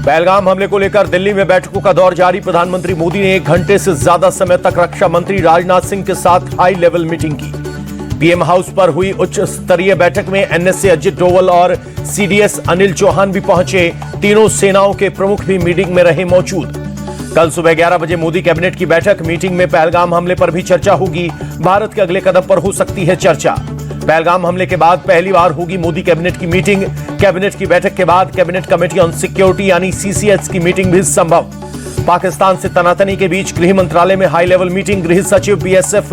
पहलगाम हमले को लेकर दिल्ली में बैठकों का दौर जारी। प्रधानमंत्री मोदी ने 1 घंटे से ज्यादा समय तक रक्षा मंत्री राजनाथ सिंह के साथ हाई लेवल मीटिंग की। पीएम हाउस पर हुई उच्च स्तरीय बैठक में एनएसए अजित डोवल और सीडीएस अनिल चौहान भी पहुंचे। तीनों सेनाओं के प्रमुख भी मीटिंग में रहे मौजूद। कल सुबह 11 बजे मोदी कैबिनेट की बैठक। मीटिंग में पहलगाम हमले पर भी चर्चा होगी। भारत के अगले कदम पर हो सकती है चर्चा। पहलगाम हमले के बाद पहली बार होगी मोदी कैबिनेट की मीटिंग। कैबिनेट की बैठक के बाद कैबिनेट कमेटी ऑन सिक्योरिटी यानी सीसीएस की मीटिंग भी संभव। पाकिस्तान से तनातनी के बीच गृह मंत्रालय में हाई लेवल मीटिंग। गृह सचिव बीएसएफ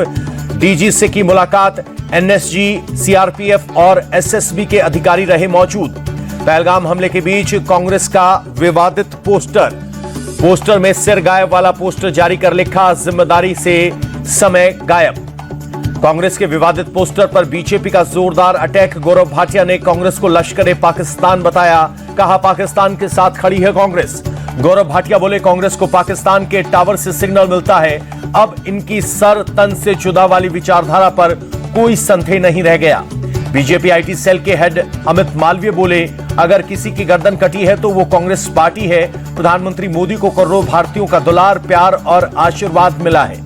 डीजी से की मुलाकात। एनएसजी, सीआरपीएफ और एसएसबी के अधिकारी रहे मौजूद। पहलगाम हमले के बीच कांग्रेस का विवादित पोस्टर में सिर गायब वाला पोस्टर जारी कर लिखा, जिम्मेदारी से समय गायब। कांग्रेस के विवादित पोस्टर पर बीजेपी का जोरदार अटैक। गौरव भाटिया ने कांग्रेस को लश्कर पाकिस्तान बताया। कहा पाकिस्तान के साथ खड़ी है कांग्रेस। गौरव भाटिया बोले कांग्रेस को पाकिस्तान के टावर से सिग्नल मिलता है। अब इनकी सर तन से जुदा वाली विचारधारा पर कोई संदेह नहीं रह गया। बीजेपी आईटी सेल के हेड अमित मालवीय बोले अगर किसी की गर्दन कटी है तो वो कांग्रेस पार्टी है। प्रधानमंत्री मोदी को करोड़ों भारतीयों का दुलार, प्यार और आशीर्वाद मिला है।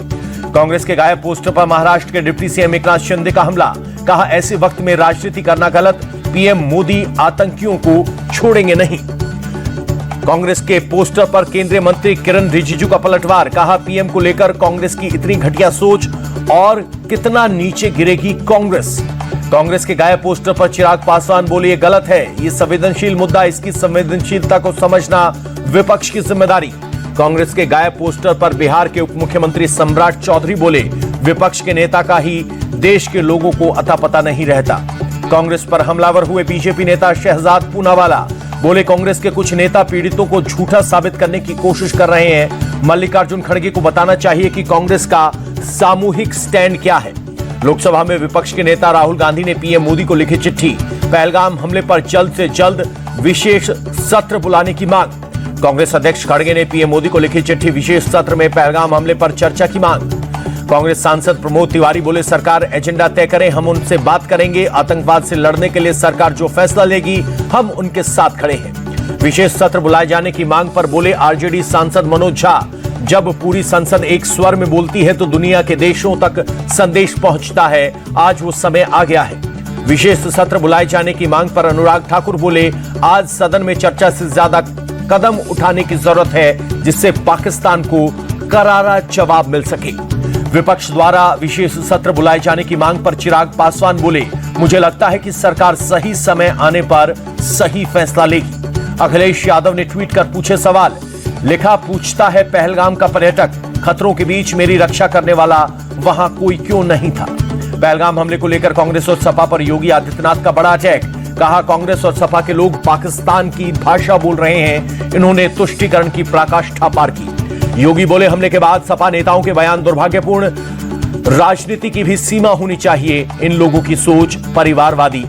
कांग्रेस के गायब पोस्टर पर महाराष्ट्र के डिप्टी सीएम एकनाथ शिंदे का हमला। कहा ऐसे वक्त में राजनीति करना गलत। पीएम मोदी आतंकियों को छोड़ेंगे नहीं। कांग्रेस के पोस्टर पर केंद्रीय मंत्री किरण रिजिजू का पलटवार। कहा पीएम को लेकर कांग्रेस की इतनी घटिया सोच और कितना नीचे गिरेगी कांग्रेस। कांग्रेस के गायब पोस्टर पर चिराग पासवान बोले ये गलत है, ये संवेदनशील मुद्दा, इसकी संवेदनशीलता को समझना विपक्ष की जिम्मेदारी। कांग्रेस के गायब पोस्टर पर बिहार के उप मुख्यमंत्री सम्राट चौधरी बोले विपक्ष के नेता का ही देश के लोगों को अता पता नहीं रहता। कांग्रेस पर हमलावर हुए बीजेपी नेता शहजाद पूनावाला बोले कांग्रेस के कुछ नेता पीड़ितों को झूठा साबित करने की कोशिश कर रहे हैं। मल्लिकार्जुन खड़गे को बताना चाहिए कि कांग्रेस का सामूहिक स्टैंड क्या है। लोकसभा में विपक्ष के नेता राहुल गांधी ने पीएम मोदी को लिखी चिट्ठी। पहलगाम हमले पर जल्द से जल्द विशेष सत्र बुलाने की मांग। कांग्रेस अध्यक्ष खड़गे ने पीएम मोदी को लिखी चिट्ठी। विशेष सत्र में पहलगाम हमले पर चर्चा की मांग। कांग्रेस सांसद प्रमोद तिवारी बोले सरकार एजेंडा तय करे, हम उनसे बात करेंगे। आतंकवाद से लड़ने के लिए सरकार जो फैसला लेगी हम उनके साथ खड़े हैं। विशेष सत्र बुलाए जाने की मांग पर बोले आरजेडी सांसद मनोज झा, जब पूरी संसद एक स्वर में बोलती है तो दुनिया के देशों तक संदेश पहुंचता है। आज वो समय आ गया है। विशेष सत्र बुलाए जाने की मांग पर अनुराग ठाकुर बोले आज सदन में चर्चा से ज्यादा कदम उठाने की जरूरत है जिससे पाकिस्तान को करारा जवाब मिल सके। विपक्ष द्वारा विशेष सत्र बुलाए जाने की मांग पर चिराग पासवान बोले मुझे लगता है कि सरकार सही समय आने पर सही फैसला लेगी। अखिलेश यादव ने ट्वीट कर पूछे सवाल। लिखा पूछता है पहलगाम का पर्यटक, खतरों के बीच मेरी रक्षा करने वाला वहां कोई क्यों नहीं था। पहलगाम हमले को लेकर कांग्रेस और सपा पर योगी आदित्यनाथ का बड़ा अटैक। कहा कांग्रेस और सपा के लोग पाकिस्तान की भाषा बोल रहे हैं। इन्होंने तुष्टीकरण की पराकाष्ठा पार की। योगी बोले हमले के बाद सपा नेताओं के बयान दुर्भाग्यपूर्ण। राजनीति की भी सीमा होनी चाहिए। इन लोगों की सोच परिवारवादी।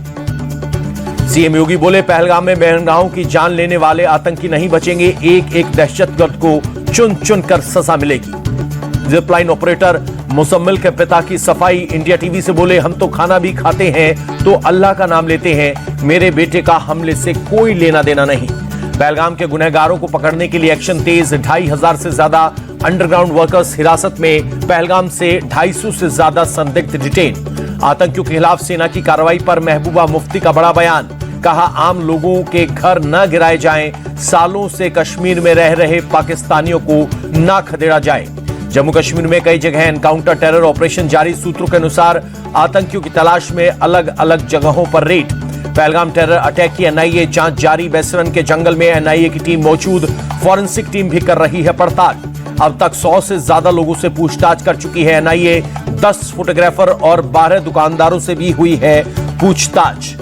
सीएम योगी बोले पहलगाम में बहनगांव की जान लेने वाले आतंकी नहीं बचेंगे। एक एक दहशतगर्द को चुन चुन कर सजा मिलेगी। जिपलाइन ऑपरेटर मुसम्मिल के पिता की सफाई। इंडिया टीवी से बोले हम तो खाना भी खाते हैं तो अल्लाह का नाम लेते हैं। मेरे बेटे का हमले से कोई लेना देना नहीं। पहलगाम के गुनहगारों को पकड़ने के लिए एक्शन तेज। 2500 से ज्यादा अंडरग्राउंड वर्कर्स हिरासत में। पहलगाम से 250 से ज्यादा संदिग्ध डिटेन। आतंकियों के खिलाफ सेना की कार्रवाई पर महबूबा मुफ्ती का बड़ा बयान। कहा आम लोगों के घर न गिराए जाएं। सालों से कश्मीर में रह रहे पाकिस्तानियों को न खदेड़ा जाए। जम्मू कश्मीर में कई जगह एनकाउंटर टेरर ऑपरेशन जारी। सूत्रों के अनुसार आतंकियों की तलाश में अलग अलग जगहों पर रेड। पहलगाम टेरर अटैक की एनआईए जांच जारी। बेसरन के जंगल में एनआईए की टीम मौजूद। फॉरेंसिक टीम भी कर रही है पड़ताल। अब तक 100 से ज्यादा लोगों से पूछताछ कर चुकी है एनआईए। 10 फोटोग्राफर और 12 दुकानदारों से भी हुई है पूछताछ।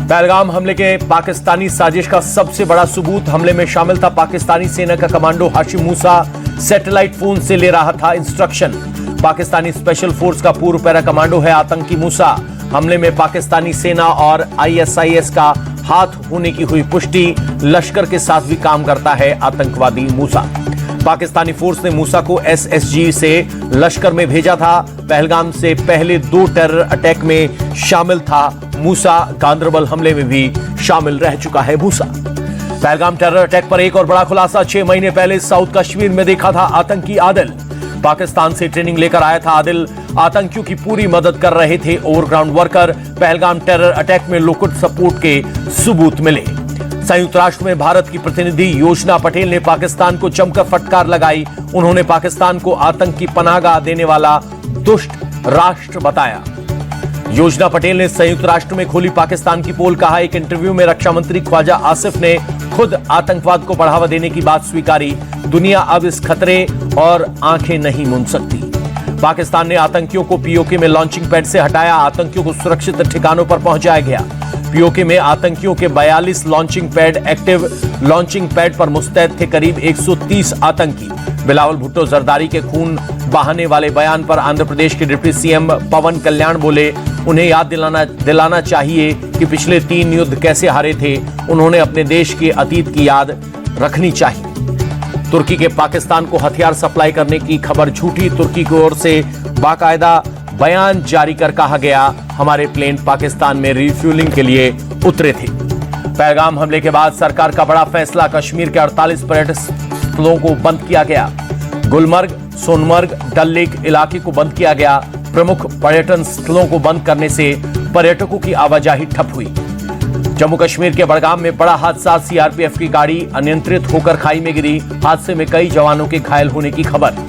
पहलगाम हमले के पाकिस्तानी साजिश का सबसे बड़ा सबूत। हमले में शामिल था पाकिस्तानी सेना का कमांडो हाशिम मूसा। सैटेलाइट फोन से ले रहा था इंस्ट्रक्शन। पाकिस्तानी स्पेशल फोर्स का पूर्व पैरा कमांडो है आतंकी मूसा। हमले में पाकिस्तानी सेना और आईएसआईएस का हाथ होने की हुई पुष्टि। लश्कर के साथ भी काम करता है आतंकवादी मूसा। पाकिस्तानी फोर्स ने मूसा को एसएसजी से लश्कर में भेजा था। पहलगाम से पहले 2 टेरर अटैक में शामिल था मूसा। गांदरबल हमले में भी शामिल रह चुका है मूसा। पहलगाम टेरर अटैक पर एक और बड़ा खुलासा। 6 महीने पहले साउथ कश्मीर में देखा था आतंकी आदिल। पाकिस्तान से ट्रेनिंग लेकर आया था आदिल। आतंकियों की पूरी मदद कर रहे थे overground worker. Pahalgam terror attack में लुकुट सपोर्ट के सबूत मिले। संयुक्त राष्ट्र में भारत की प्रतिनिधि योजना पटेल ने पाकिस्तान को जमकर फटकार लगाई। उन्होंने पाकिस्तान को आतंकी पनाहगाह देने वाला दुष्ट राष्ट्र बताया। योजना पटेल ने संयुक्त राष्ट्र में खोली पाकिस्तान की पोल। कहा, एक इंटरव्यू में रक्षा मंत्री ख्वाजा आसिफ ने खुद आतंकवाद को बढ़ावा देने की बात स्वीकारी। दुनिया अब इस खतरे और आंखें नहीं मूंद सकती। पाकिस्तान ने आतंकियों को पीओके में लॉन्चिंग पैड से हटाया। आतंकियों को सुरक्षित ठिकानों पर पहुंचाया गया। पीओके में आतंकियों के 42 launching pad active. Launching pad पर मुस्तैद थे करीब 130 आतंकी। बिलावल भुट्टो जरदारी के खून बहाने वाले बयान पर आंध्र प्रदेश के डिप्टी सीएम पवन कल्याण बोले, उन्हें याद दिलाना चाहिए कि पिछले 3 युद्ध कैसे हारे थे। उन्होंने अपने देश के अतीत की याद रखनी चाहिए। तुर्की के पाकिस्तान को हथियार सप्लाई करने की खबर झूठी। तुर्की की ओर से बाकायदा बयान जारी कर कहा गया, हमारे प्लेन पाकिस्तान में रिफ्यूलिंग के लिए उतरे थे। पहलगाम हमले के बाद सरकार का बड़ा फैसला। कश्मीर के 48 पर्यटन स्थलों को बंद किया गया। गुलमर्ग, सोनमर्ग, डल लेक इलाके को बंद किया गया। प्रमुख पर्यटन स्थलों को बंद करने से पर्यटकों की आवाजाही ठप हुई। जम्मू कश्मीर के बड़गाम में बड़ा हादसा। सीआरपीएफ की गाड़ी अनियंत्रित होकर खाई में गिरी। हादसे में कई जवानों के घायल होने की खबर।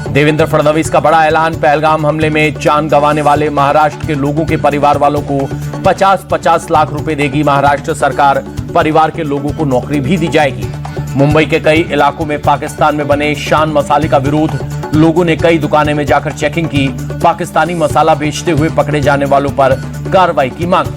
देवेंद्र फडणवीस का बड़ा ऐलान। पहलगाम हमले में जान गंवाने वाले महाराष्ट्र के लोगों के परिवार वालों को 50-50 लाख रुपए देगी महाराष्ट्र सरकार। परिवार के लोगों को नौकरी भी दी जाएगी। मुंबई के कई इलाकों में पाकिस्तान में बने शान मसाले का विरोध। लोगों ने कई दुकानें में जाकर चेकिंग की। पाकिस्तानी मसाला बेचते हुए पकड़े जाने वालों पर कार्रवाई की मांग।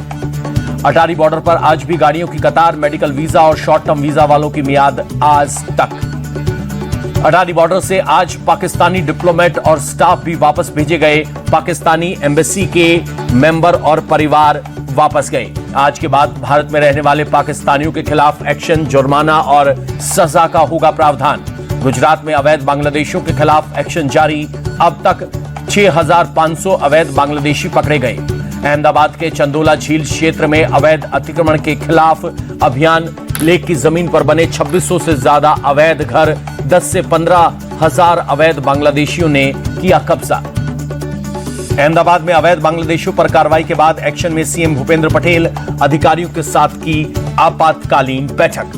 अटारी बॉर्डर पर आज भी गाड़ियों की कतार। मेडिकल वीजा और शॉर्ट टर्म वीजा वालों की मियाद आज तक। अटारी बॉर्डर से आज पाकिस्तानी डिप्लोमेट और स्टाफ भी वापस भेजे गए। पाकिस्तानी एम्बेसी के मेंबर और परिवार वापस गए। आज के बाद भारत में रहने वाले पाकिस्तानियों के खिलाफ एक्शन, जुर्माना और सजा का होगा प्रावधान। गुजरात में अवैध बांग्लादेशियों के खिलाफ एक्शन जारी। अब तक 6500 अवैध बांग्लादेशी पकड़े गए। अहमदाबाद के चंदोला झील क्षेत्र में अवैध अतिक्रमण के खिलाफ अभियान। लेक की जमीन पर बने 2600 से ज्यादा अवैध घर। 10 से 15 हजार अवैध बांग्लादेशियों ने किया कब्जा। अहमदाबाद में अवैध बांग्लादेशियों पर कार्रवाई के बाद एक्शन में सीएम भूपेंद्र पटेल अधिकारियों के साथ की आपातकालीन बैठक।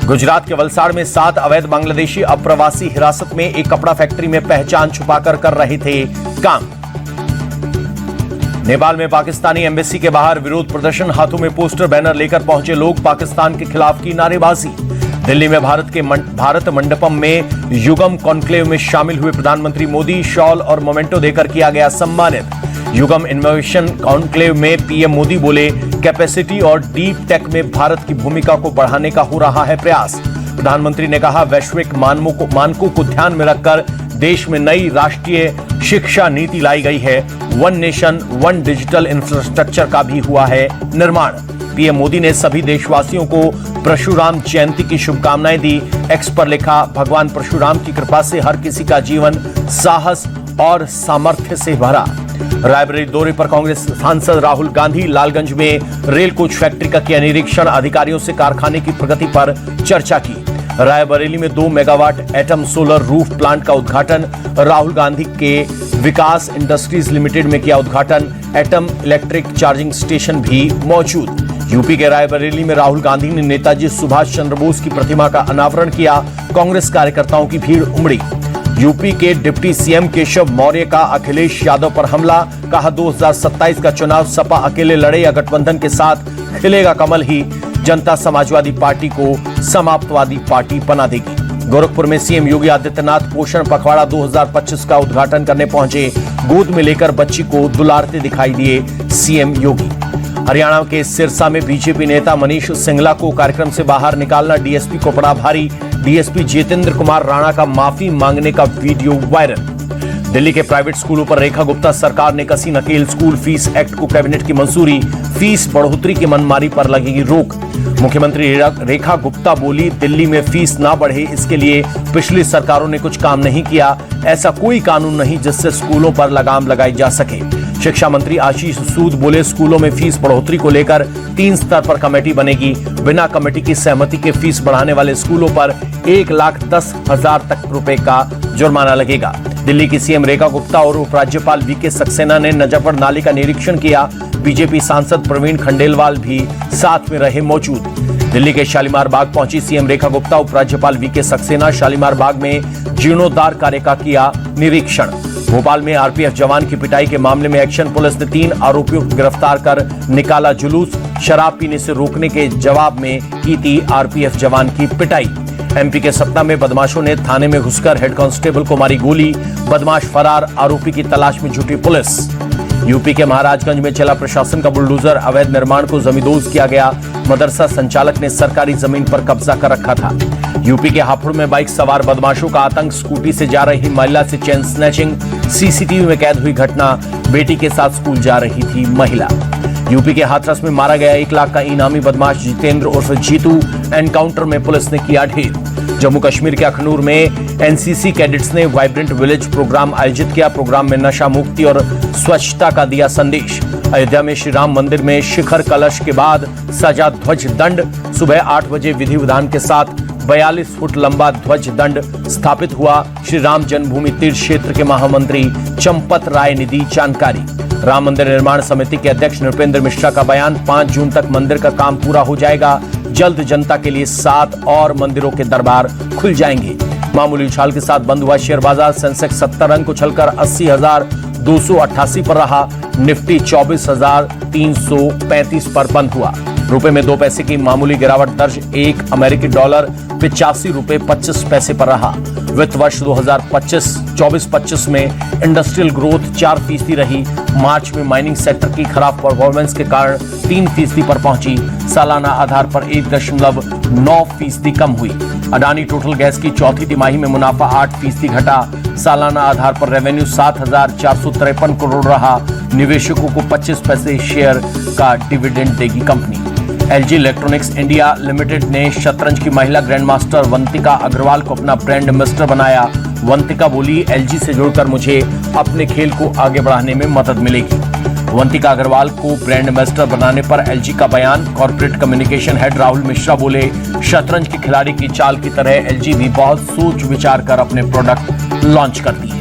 गुजरात के वलसाड़ में 7 अवैध बांग्लादेशी अप्रवासी हिरासत में। एक कपड़ा फैक्ट्री में पहचान छुपाकर कर रहे थे काम। नेपाल में पाकिस्तानी एम्बेसी के बाहर विरोध प्रदर्शन। हाथों में पोस्टर बैनर लेकर पहुंचे लोग। पाकिस्तान के खिलाफ की नारेबाजी। दिल्ली में भारत मंडपम में युगम कॉन्क्लेव में शामिल हुए प्रधानमंत्री मोदी। शॉल और मोमेंटो देकर किया गया सम्मानित। युगम इनोवेशन कॉन्क्लेव में पीएम मोदी बोले, कैपेसिटी और डीप टेक में भारत की भूमिका को बढ़ाने का हो रहा है प्रयास। प्रधानमंत्री ने कहा, वैश्विक मानकों को ध्यान में रखकर देश में नई राष्ट्रीय शिक्षा नीति लाई गई है। One nation one digital infrastructure का भी हुआ है निर्माण। पीएम मोदी ने सभी देशवासियों को परशुराम जयंती की शुभकामनाएं दी। एक्स पर लिखा, भगवान परशुराम की कृपा से हर किसी का जीवन साहस और सामर्थ्य से भरा। रायबरेली दौरे पर कांग्रेस सांसद राहुल गांधी। लालगंज में रेल कोच फैक्ट्री का किया निरीक्षण। अधिकारियों से कारखाने की प्रगति पर चर्चा की। रायबरेली में 2 megawatt atom solar roof plant का उद्घाटन। राहुल गांधी के विकास इंडस्ट्रीज लिमिटेड में किया उद्घाटन। एटम इलेक्ट्रिक चार्जिंग स्टेशन भी मौजूद। यूपी के रायबरेली में राहुल गांधी ने नेताजी सुभाष चंद्र बोस की प्रतिमा का अनावरण किया। कांग्रेस कार्यकर्ताओं की भीड़ उमड़ी। यूपी के डिप्टी सीएम केशव मौर्य का अखिलेश यादव पर हमला। कहा, 2027 का चुनाव सपा अकेले लड़े या गठबंधन के साथ खिलेगा कमल ही जनता समाजवादी पार्टी को समाप्तवादी पार्टी बना देगी। गोरखपुर में सीएम योगी आदित्यनाथ पोषण पखवाड़ा 2025 का उद्घाटन करने पहुंचे। गोद में लेकर बच्ची को दुलारते दिखाई दिए सीएम योगी। हरियाणा के सिरसा में बीजेपी नेता मनीष सिंगला को कार्यक्रम से बाहर निकालना डीएसपी को पड़ा भारी। डीएसपी जितेंद्र कुमार राणा का माफी मांगने का वीडियो वायरल। दिल्ली के प्राइवेट स्कूलों पर रेखा गुप्ता सरकार ने कसी नकेल। स्कूल फीस एक्ट को कैबिनेट की मंजूरी। फीस बढ़ोतरी की मनमानी पर लगेगी रोक। मुख्यमंत्री रेखा गुप्ता बोली, दिल्ली में फीस ना बढ़े इसके लिए पिछली सरकारों ने कुछ काम नहीं किया। ऐसा कोई कानून नहीं जिससे स्कूलों पर लगाम लगाई जा सके। शिक्षा मंत्री आशीष सूद बोले, स्कूलों में फीस बढ़ोतरी को लेकर 3 स्तर पर कमेटी बनेगी। बिना कमेटी की सहमति के फीस बढ़ाने वाले स्कूलों पर 1,10,000 तक रुपए का जुर्माना लगेगा। दिल्ली की सीएम रेखा गुप्ता और उपराज्यपाल वीके सक्सेना ने नजफगढ़ नाले का निरीक्षण किया। बीजेपी सांसद प्रवीण खंडेलवाल भी साथ में रहे मौजूद। दिल्ली के शालीमार बाग पहुंची सीएम रेखा गुप्ता, उपराज्यपाल वीके सक्सेना शालीमार बाग में जीर्णोद्धार कार्य का किया निरीक्षण। भोपाल में आरपीएफ जवान की पिटाई के मामले में एक्शन, पुलिस ने 3 आरोपियों को गिरफ्तार कर निकाला जुलूस। शराब पीने से रोकने के जवाब में की थी आरपीएफ जवान की पिटाई। एमपी के सतना में बदमाशों ने थाने में घुसकर हेड कांस्टेबल को मारी गोली, बदमाश फरार, आरोपी की तलाश में जुटी पुलिस। यूपी के महाराजगंज में जिला प्रशासन का बुलडोजर, अवैध निर्माण को जमींदोज किया गया। मदरसा संचालक ने सरकारी जमीन पर कब्जा कर रखा था। यूपी के हापुड़ में बाइक सवार बदमाशों का आतंक, स्कूटी से जा रही महिला से चेन स्नैचिंग, सीसीटीवी में कैद हुई घटना। बेटी के साथ स्कूल जा रही थी महिला। यूपी के हाथरस में मारा गया 1 लाख का इनामी बदमाश जितेंद्र उर्फ जीतू, एनकाउंटर में पुलिस ने किया ढेर। जम्मू कश्मीर के अखनूर में एनसीसी कैडेट्स ने वाइब्रेंट विलेज प्रोग्राम आयोजित किया। प्रोग्राम में नशा मुक्ति और स्वच्छता का दिया संदेश। अयोध्या में श्री राम मंदिर में शिखर कलश के बाद सजा ध्वज दंड। सुबह 8 बजे विधि विधान के साथ 42 फुट लंबा ध्वज दंड स्थापित हुआ। श्री राम जन्मभूमि तीर्थ क्षेत्र के महामंत्री चंपत राय ने दी जानकारी। राम मंदिर निर्माण समिति के अध्यक्ष नृपेंद्र मिश्रा का बयान, 5 जून तक मंदिर का काम पूरा हो जाएगा। जल्द जनता के लिए 7 और मंदिरों के दरबार खुल जाएंगे। मामूली उछाल के साथ बंद हुआ शेयर बाजार। सेंसेक्स 70 अंक उछलकर 80,288 पर रहा। निफ्टी 24,335 पर बंद हुआ। रुपए में 2 पैसे की मामूली गिरावट दर्ज। 1 अमेरिकी डॉलर 85 रुपए 25 पैसे पर रहा। वित्त वर्ष 2024-25 में इंडस्ट्रियल ग्रोथ 4% रही। मार्च में माइनिंग सेक्टर की खराब परफॉर्मेंस के कारण 3% पर पहुंची। सालाना आधार पर 1.9% कम हुई। अडानी टोटल गैस की चौथी तिमाही में मुनाफा 8% घटा। सालाना आधार पर रेवेन्यू 7,453 करोड़ रहा। निवेशकों को 25 पैसे शेयर का डिविडेंड देगी company. LG electronics India limited ने शतरंज की महिला ग्रैंड मास्टर वंतिका अग्रवाल को अपना ब्रांड एम्बेसडर बनाया। वंतिका बोली, एलजी से जुड़कर मुझे अपने खेल को आगे बढ़ाने में मदद मिलेगी। वंतिका अग्रवाल को ब्रांड एम्बेसडर बनाने पर एलजी का बयान। Corporate communication head Rahul Mishra बोले, शतरंज के खिलाड़ी की चाल की तरह एलजी भी बहुत सोच विचार कर अपने प्रोडक्ट लॉन्च करती है।